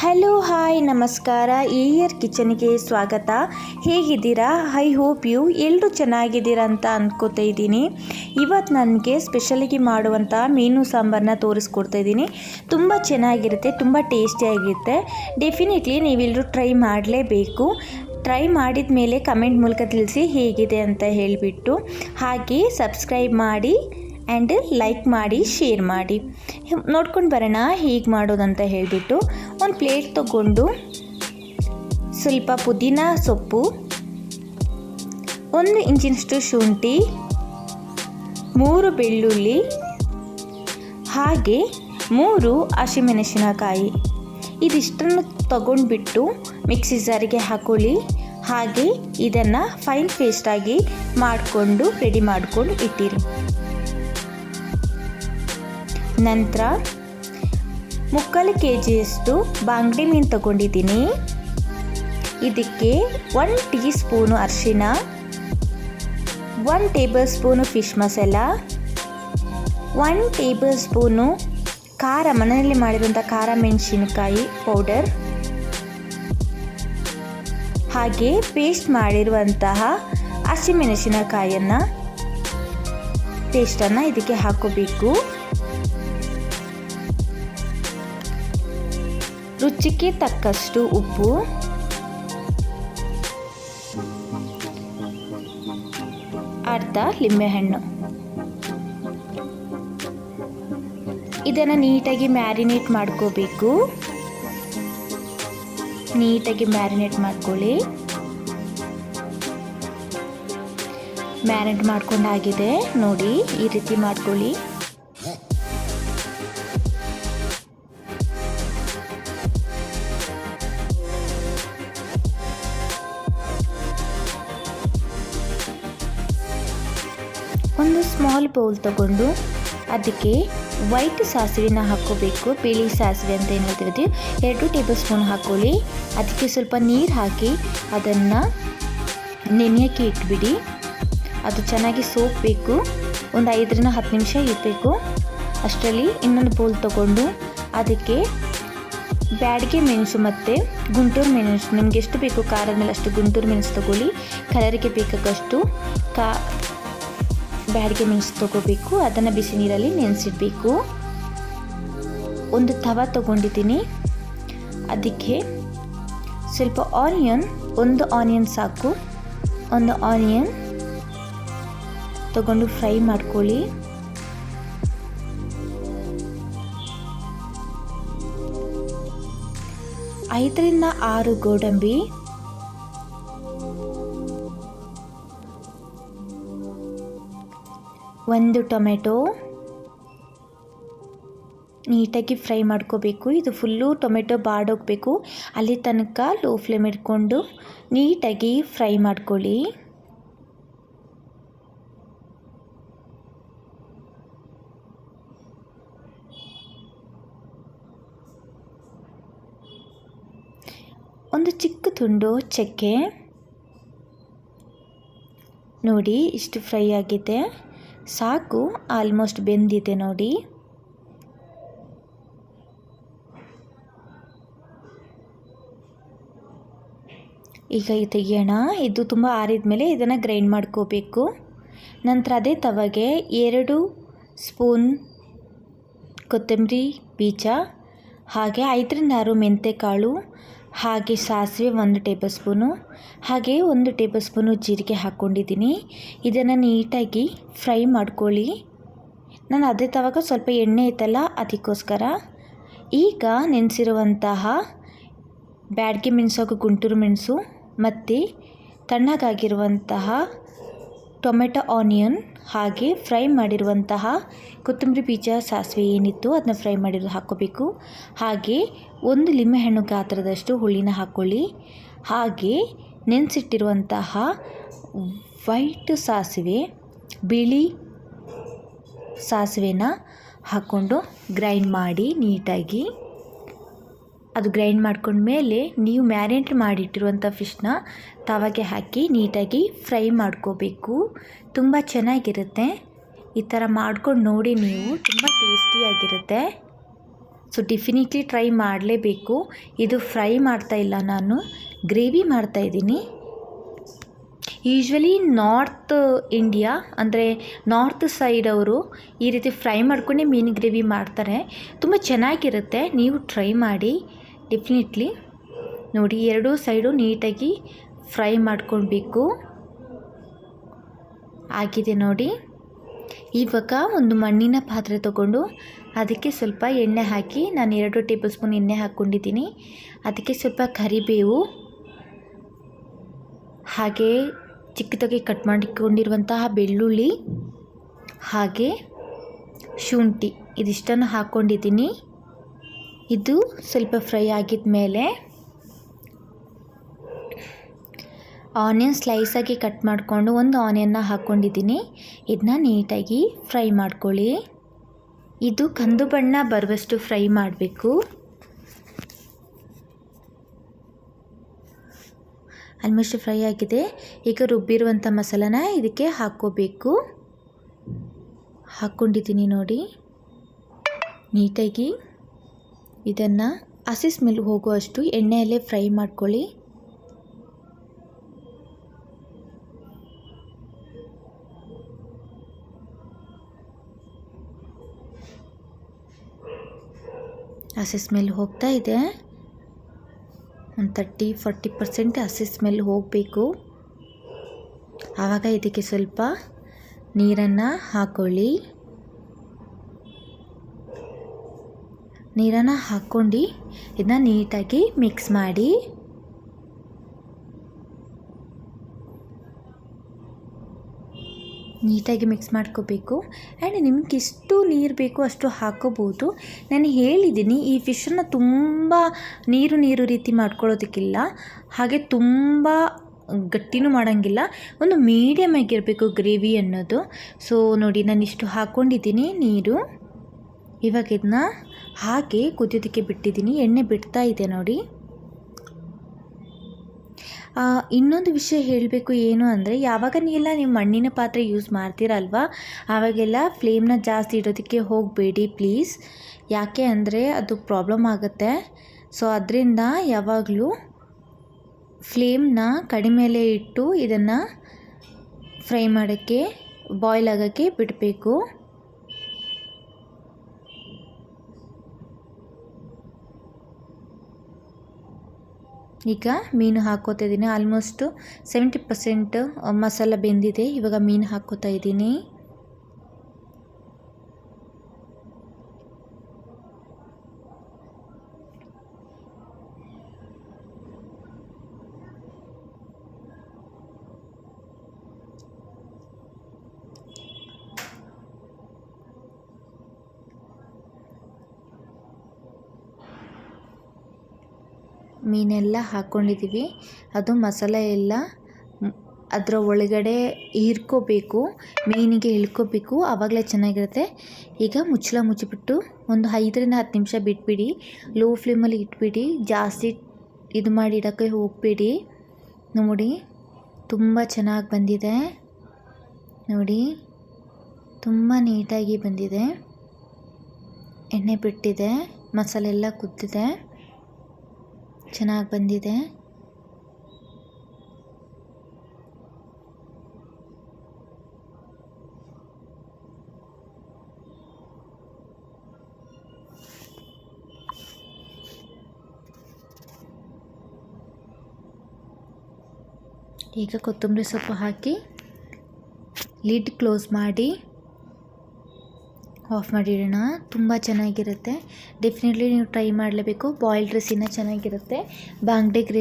Hello hi ನಮಸ್ಕಾರ. Year ಕಿಚನ್ಗೆ ಸ್ವಾಗತ. ಹೇಗಿದ್ದೀರಾ? ಐ ಹೋಪ್ ಯು ಎಲ್ಲರೂ ಚೆನ್ನಾಗಿದ್ದೀರಾ ಅಂತ ಅಂದ್ಕೋತಾ ಇದ್ದೀನಿ. ಇವತ್ತು ನನಗೆ ಸ್ಪೆಷಲಾಗಿ ಮಾಡುವಂಥ ಮೀನು ಸಾಂಬಾರನ್ನ ತೋರಿಸ್ಕೊಡ್ತಾ ಇದ್ದೀನಿ. ತುಂಬ ಚೆನ್ನಾಗಿರುತ್ತೆ, ತುಂಬ ಟೇಸ್ಟಿಯಾಗಿರುತ್ತೆ. ಡೆಫಿನೆಟ್ಲಿ ನೀವೆಲ್ಲರೂ ಟ್ರೈ ಮಾಡಲೇಬೇಕು. ಟ್ರೈ ಮಾಡಿದ ಮೇಲೆ ಕಮೆಂಟ್ ಮೂಲಕ ತಿಳಿಸಿ ಹೇಗಿದೆ ಅಂತ ಹೇಳಿಬಿಟ್ಟು. ಹಾಗೆ ಸಬ್ಸ್ಕ್ರೈಬ್ ಮಾಡಿ ಆ್ಯಂಡ್ ಲೈಕ್ ಮಾಡಿ, ಶೇರ್ ಮಾಡಿ. ನೋಡ್ಕೊಂಡು ಬರೋಣ ಹೇಗೆ ಮಾಡೋದಂತ ಹೇಳಿಬಿಟ್ಟು. ಒಂದು ಪ್ಲೇಟ್ ತಗೊಂಡು ಸ್ವಲ್ಪ ಪುದೀನ ಸೊಪ್ಪು, 1 ಇಂಚಿನಷ್ಟು ಶುಂಠಿ, 3 ಬೆಳ್ಳುಳ್ಳಿ, ಹಾಗೆ 3 ಹಸಿಮೆಣಸಿನಕಾಯಿ ಇದಿಷ್ಟನ್ನು ತಗೊಂಡ್ಬಿಟ್ಟು ಮಿಕ್ಸಿ ಜಾರಿಗೆ ಹಾಕೊಳ್ಳಿ. ಹಾಗೆ ಇದನ್ನು ಫೈನ್ ಪೇಸ್ಟಾಗಿ ಮಾಡಿಕೊಂಡು ರೆಡಿ ಮಾಡ್ಕೊಂಡು ಇಟ್ಟಿರಿ. ನಂತರ 3/4 kgಯಷ್ಟು ಬಾಂಗಡೆ ಮೀನು ತಗೊಂಡಿದ್ದೀನಿ. ಇದಕ್ಕೆ 1 ಟೀ ಸ್ಪೂನು ಅರಿಶಿನ, 1 table spoon fish masala, 1 table spoon ಖಾರ, ಮನೆಯಲ್ಲಿ ಮಾಡಿರುವಂಥ ಖಾರ ಮೆಣಸಿನಕಾಯಿ ಪೌಡರ್, ಹಾಗೆ ಪೇಸ್ಟ್ ಮಾಡಿರುವಂತಹ ಹಸಿಮೆಣಸಿನಕಾಯಿಯನ್ನು ಪೇಸ್ಟನ್ನು ಇದಕ್ಕೆ ಹಾಕೋಬೇಕು. ರುಚಿಗೆ ತಕ್ಕಷ್ಟು ಉಪ್ಪು, ಅರ್ಧ ಲಿಂಬೆಹಣ್ಣು. ಇದನ್ನು ನೀಟಾಗಿ ಮ್ಯಾರಿನೇಟ್ ಮಾಡ್ಕೋಬೇಕು. ನೀಟಾಗಿ ಮ್ಯಾರಿನೇಟ್ ಮಾಡ್ಕೊಳ್ಳಿ. ಮ್ಯಾರಿನೇಟ್ ಮಾಡ್ಕೊಂಡಾಗಿದೆ ನೋಡಿ, ಈ ರೀತಿ ಮಾಡ್ಕೊಳ್ಳಿ. ಒಂದು ಸ್ಮಾಲ್ ಬೌಲ್ ತಗೊಂಡು ಅದಕ್ಕೆ ವೈಟ್ ಸಾಸಿವೆನ ಹಾಕ್ಕೋಬೇಕು. ಬಿಳಿ ಸಾಸಿವೆ ಅಂತ ಏನು ಹೇಳ್ತಿರ್ತೀವಿ, 2 ಟೇಬಲ್ ಸ್ಪೂನ್ ಹಾಕ್ಕೊಳ್ಳಿ. ಅದಕ್ಕೆ ಸ್ವಲ್ಪ ನೀರು ಹಾಕಿ ಅದನ್ನು ನೆನೆಯೋಕ್ಕೆ ಇಟ್ಬಿಡಿ. ಅದು ಚೆನ್ನಾಗಿ ಸೋಪಬೇಕು. ಒಂದು 5 ರಿಂದ 10 ನಿಮಿಷ ಇರಬೇಕು. ಅಷ್ಟರಲ್ಲಿ ಇನ್ನೊಂದು ಬೌಲ್ ತಗೊಂಡು ಅದಕ್ಕೆ ಬ್ಯಾಡಗೆ ಮೆಣಸು ಮತ್ತು ಗುಂಟೂರು ಮೆಣಸು, ನಿಮ್ಗೆ ಎಷ್ಟು ಬೇಕು ಖಾರದ ಮೇಲೆ ಅಷ್ಟು ಗುಂಟೂರು ಮೆಣಸು ತಗೊಳ್ಳಿ. ಕಲರಿಗೆ ಬೇಕಾಗಷ್ಟು ಬ್ಯಾಡಗೆ ಮೆಣಸು ತಗೋಬೇಕು. ಅದನ್ನು ಬಿಸಿ ನೀರಲ್ಲಿ ನೆನೆಸಿಡಬೇಕು. ಒಂದು ತವ ತಗೊಂಡಿದ್ದೀನಿ. ಅದಕ್ಕೆ ಸ್ವಲ್ಪ ಆನಿಯನ್, 1 ಆನಿಯನ್ ಸಾಕು, 1 ಆನಿಯನ್ ತಗೊಂಡು ಫ್ರೈ ಮಾಡ್ಕೊಳ್ಳಿ. ಐದರಿಂದ 6 ಗೋಡಂಬಿ, 1 ಟೊಮೆಟೊ ನೀಟಾಗಿ ಫ್ರೈ ಮಾಡ್ಕೋಬೇಕು. ಇದು ಫುಲ್ಲು ಟೊಮೆಟೊ ಬಾಡೋಗಬೇಕು. ಅಲ್ಲಿ ತನಕ ಲೋ ಫ್ಲೇಮ್ ಇಟ್ಕೊಂಡು ನೀಟಾಗಿ ಫ್ರೈ ಮಾಡ್ಕೊಳ್ಳಿ. ಒಂದು ಚಿಕ್ಕ ತುಂಡು ಚಕ್ಕೆ ನೋಡಿ, ಇಷ್ಟು ಫ್ರೈ ಆಗಿದೆ ಸಾಕು, ಆಲ್ಮೋಸ್ಟ್ ಬೆಂದಿದೆ ನೋಡಿ. ಈಗ ತೆಗಿಯೋಣ. ಇದು ತುಂಬ ಆರಿದ ಮೇಲೆ ಇದನ್ನು ಗ್ರೈಂಡ್ ಮಾಡ್ಕೋಬೇಕು. ನಂತರ ಅದೇ ತವಗೆ 2 ಸ್ಪೂನ್ ಕೊತ್ತಂಬರಿ ಬೀಜ, ಹಾಗೆ 5 ರಿಂದ 6 ಮೆಂತೆಕಾಳು, ಹಾಗೆ ಸಾಸಿವೆ 1 ಟೇಬಲ್ ಸ್ಪೂನು, ಹಾಗೆ 1 ಟೇಬಲ್ ಸ್ಪೂನು ಜೀರಿಗೆ ಹಾಕ್ಕೊಂಡಿದ್ದೀನಿ. ಇದನ್ನು ನೀಟಾಗಿ ಫ್ರೈ ಮಾಡ್ಕೊಳ್ಳಿ. ನಾನು ಅದೇ ತವಾಗ ಸ್ವಲ್ಪ ಎಣ್ಣೆ ಐತಲ್ಲ ಅದಕ್ಕೋಸ್ಕರ. ಈಗ ನೆನೆಸಿರುವಂತಹ ಬ್ಯಾಡಗೆ ಮೆಣಸು ಹಾಗೂ ಗುಂಟೂರು ಮೆಣಸು ಮತ್ತು ತಣ್ಣಗಾಗಿರುವಂತಹ ಟೊಮೆಟೊ ಆನಿಯನ್, ಹಾಗೆ ಫ್ರೈ ಮಾಡಿರುವಂತಹ ಕೊತ್ತಂಬರಿ ಬೀಜ ಸಾಸಿವೆ ಏನಿತ್ತು ಅದನ್ನ ಫ್ರೈ ಮಾಡಿರೋದು ಹಾಕ್ಕೋಬೇಕು. ಹಾಗೆ 1 ಲಿಂಬೆಹಣ್ಣು ಗಾತ್ರದಷ್ಟು ಹುಳಿನ ಹಾಕ್ಕೊಳ್ಳಿ. ಹಾಗೆ ನೆನೆಸಿಟ್ಟಿರುವಂತಹ ವೈಟ್ ಸಾಸಿವೆ, ಬಿಳಿ ಸಾಸಿವೆನ ಹಾಕ್ಕೊಂಡು ಗ್ರೈಂಡ್ ಮಾಡಿ ನೀಟಾಗಿ. ಅದು ಗ್ರೈಂಡ್ ಮಾಡ್ಕೊಂಡ್ಮೇಲೆ ನೀವು ಮ್ಯಾರಿನೇಟ್ ಮಾಡಿಟ್ಟಿರುವಂಥ ಫಿಶ್ನ ತವಾಗೆ ಹಾಕಿ ನೀಟಾಗಿ ಫ್ರೈ ಮಾಡ್ಕೋಬೇಕು. ತುಂಬ ಚೆನ್ನಾಗಿರುತ್ತೆ. ಈ ಥರ ಮಾಡ್ಕೊಂಡು ನೋಡಿ ನೀವು, ತುಂಬ ಟೇಸ್ಟಿಯಾಗಿರುತ್ತೆ. ಸೊ ಡೆಫಿನೆಟ್ಲಿ ಟ್ರೈ ಮಾಡಲೇಬೇಕು. ಇದು ಫ್ರೈ ಮಾಡ್ತಾಯಿಲ್ಲ, ನಾನು ಗ್ರೇವಿ ಮಾಡ್ತಾಯಿದ್ದೀನಿ. ಯೂಶ್ವಲಿ ನಾರ್ತ್ ಇಂಡಿಯಾ ಅಂದರೆ ನಾರ್ತ್ ಸೈಡ್ ಅವರು ಈ ರೀತಿ ಫ್ರೈ ಮಾಡ್ಕೊಂಡೇ ಮೀನು ಗ್ರೇವಿ ಮಾಡ್ತಾರೆ. ತುಂಬ ಚೆನ್ನಾಗಿರುತ್ತೆ, ನೀವು ಟ್ರೈ ಮಾಡಿ ಡೆಫಿನೆಟ್ಲಿ. ನೋಡಿ, ಎರಡೂ ಸೈಡು ನೀಟಾಗಿ ಫ್ರೈ ಮಾಡ್ಕೊಳ್ಬೇಕು. ಆಗಿದೆ ನೋಡಿ. ಇವಾಗ ಒಂದು ಮಣ್ಣಿನ ಪಾತ್ರೆ ತಗೊಂಡು ಅದಕ್ಕೆ ಸ್ವಲ್ಪ ಎಣ್ಣೆ ಹಾಕಿ, ನಾನು 2 ಟೇಬಲ್ ಸ್ಪೂನ್ ಎಣ್ಣೆ ಹಾಕ್ಕೊಂಡಿದ್ದೀನಿ. ಅದಕ್ಕೆ ಸ್ವಲ್ಪ ಕರಿಬೇವು, ಹಾಗೆ ಚಿಕ್ಕದಾಗಿ ಕಟ್ ಮಾಡಿಕೊಂಡಿರುವಂತಹ ಬೆಳ್ಳುಳ್ಳಿ, ಹಾಗೆ ಶುಂಠಿ, ಇದಿಷ್ಟನ್ನು ಹಾಕ್ಕೊಂಡಿದ್ದೀನಿ. ಇದು ಸ್ವಲ್ಪ ಫ್ರೈ ಆಗಿದ ಮೇಲೆ ಆನಿಯನ್ ಸ್ಲೈಸಾಗಿ ಕಟ್ ಮಾಡಿಕೊಂಡು ಒಂದು ಆನಿಯನ್ನ ಹಾಕ್ಕೊಂಡಿದ್ದೀನಿ. ಇದನ್ನ ನೀಟಾಗಿ ಫ್ರೈ ಮಾಡ್ಕೊಳ್ಳಿ. ಇದು ಕಂದು ಬಣ್ಣ ಬರುವಷ್ಟು ಫ್ರೈ ಮಾಡಬೇಕು. ಆಲ್ಮೋಸ್ಟ್ ಫ್ರೈ ಆಗಿದೆ. ಈಗ ರುಬ್ಬಿರುವಂಥ ಮಸಾಲಾನ ಇದಕ್ಕೆ ಹಾಕ್ಕೋಬೇಕು. ಹಾಕ್ಕೊಂಡಿದ್ದೀನಿ ನೋಡಿ. ನೀಟಾಗಿ ಇದನ್ನು ಹಸಿ ಸ್ಮೆಲ್ ಹೋಗುವಷ್ಟು ಎಣ್ಣೆಯಲ್ಲೇ ಫ್ರೈ ಮಾಡ್ಕೊಳ್ಳಿ. ಹಸಿ ಸ್ಮೆಲ್ ಹೋಗ್ತಾ ಇದೆ. ಒಂದು 30-40% ಹಸಿ ಸ್ಮೆಲ್ ಹೋಗಬೇಕು. ಆವಾಗ ಇದಕ್ಕೆ ಸ್ವಲ್ಪ ನೀರನ್ನು ಹಾಕ್ಕೊಳ್ಳಿ. ನೀರನ್ನು ಹಾಕ್ಕೊಂಡು ಇದನ್ನ ನೀಟಾಗಿ ಮಿಕ್ಸ್ ಮಾಡಿ. ನೀಟಾಗಿ ಮಿಕ್ಸ್ ಮಾಡ್ಕೋಬೇಕು. ಆ್ಯಂಡ್ ನಿಮ್ಗೆ ಎಷ್ಟು ನೀರು ಬೇಕೋ ಅಷ್ಟು ಹಾಕೋಬೋದು. ನಾನು ಹೇಳಿದ್ದೀನಿ, ಈ ಫಿಶನ್ನು ತುಂಬ ನೀರು ರೀತಿ ಮಾಡ್ಕೊಳ್ಳೋದಕ್ಕಿಲ್ಲ, ಹಾಗೆ ತುಂಬ ಗಟ್ಟಿನೂ ಮಾಡೋಂಗಿಲ್ಲ, ಒಂದು ಮೀಡಿಯಮ್ ಆಗಿರಬೇಕು ಗ್ರೇವಿ ಅನ್ನೋದು. ಸೊ ನೋಡಿ, ನಾನು ಇಷ್ಟು ಹಾಕ್ಕೊಂಡಿದ್ದೀನಿ ನೀರು. ಇವಾಗ ಇದನ್ನ ಹಾಗೆ ಕುದಿಯೋದಕ್ಕೆ ಬಿಟ್ಟಿದ್ದೀನಿ. ಎಣ್ಣೆ ಬಿಡ್ತಾ ಇದೆ ನೋಡಿ. ಇನ್ನೊಂದು ವಿಷಯ ಹೇಳಬೇಕು ಏನು ಅಂದರೆ, ಯಾವಾಗ ನೀವು ಮಣ್ಣಿನ ಪಾತ್ರೆ ಯೂಸ್ ಮಾಡ್ತೀರಲ್ವ, ಆವಾಗೆಲ್ಲ ಫ್ಲೇಮ್ನ ಜಾಸ್ತಿ ಇಡೋದಕ್ಕೆ ಹೋಗಬೇಡಿ ಪ್ಲೀಸ್. ಯಾಕೆ ಅಂದರೆ ಅದು ಪ್ರಾಬ್ಲಮ್ ಆಗುತ್ತೆ. ಸೊ ಅದರಿಂದ ಯಾವಾಗಲೂ ಫ್ಲೇಮ್ನ ಕಡಿಮೆಲೇ ಇಟ್ಟು ಇದನ್ನು ಫ್ರೈ ಮಾಡೋಕ್ಕೆ, ಬಾಯ್ಲ್ ಆಗೋಕ್ಕೆ ಬಿಡಬೇಕು. ಈಗ ಮೀನು ಹಾಕ್ಕೋತಾ ಇದ್ದೀನಿ. ಆಲ್ಮೋಸ್ಟು 70% ಮಸಾಲ ಬೆಂದಿದೆ. ಇವಾಗ ಮೀನು ಹಾಕ್ಕೋತಾ ಇದ್ದೀನಿ. ಮೀನೆಲ್ಲ ಹಾಕ್ಕೊಂಡಿದ್ದೀವಿ. ಅದು ಮಸಾಲೆ ಎಲ್ಲ ಅದರ ಒಳಗಡೆ ಹೀರ್ಕೋಬೇಕು, ಮೀನಿಗೆ ಇಳ್ಕೋಬೇಕು, ಆವಾಗಲೇ ಚೆನ್ನಾಗಿರುತ್ತೆ. ಈಗ ಮುಚ್ಚಳ ಮುಚ್ಚಿಬಿಟ್ಟು ಒಂದು 5-10 ನಿಮಿಷ ಬಿಟ್ಬಿಡಿ. ಲೋ ಫ್ಲೇಮಲ್ಲಿ ಇಟ್ಬಿಡಿ, ಜಾಸ್ತಿ ಇದು ಮಾಡಿ ಇಡೋಕ್ಕೆ ಹೋಗಬೇಡಿ. ನೋಡಿ, ತುಂಬ ಚೆನ್ನಾಗಿ ಬಂದಿದೆ ನೋಡಿ, ತುಂಬ ನೀಟಾಗಿ ಬಂದಿದೆ. ಎಣ್ಣೆ ಬಿಟ್ಟಿದೆ, ಮಸಾಲೆ ಎಲ್ಲ ಕುದ್ದಿದೆ, ಚೆನ್ನಾಗಿ ಬಂದಿದೆ. ಈಗ ಕೊತ್ತಂಬರಿ ಸೊಪ್ಪು ಹಾಕಿ ಲಿಡ್ ಕ್ಲೋಸ್ ಮಾಡಿ ಆಫ್ ಮಾಡಿಡೋಣ. ತುಂಬ ಚೆನ್ನಾಗಿರುತ್ತೆ. ಡೆಫಿನೆಟ್ಲಿ ನೀವು ಟ್ರೈ ಮಾಡಲೇಬೇಕು. ಬಾಯ್ಲ್ಡ್ ರೈಸ್ ಇನ್ನೂ ಚೆನ್ನಾಗಿರುತ್ತೆ. ಬಾಂಗ್ಡೆ ಗ್ರೇವಿ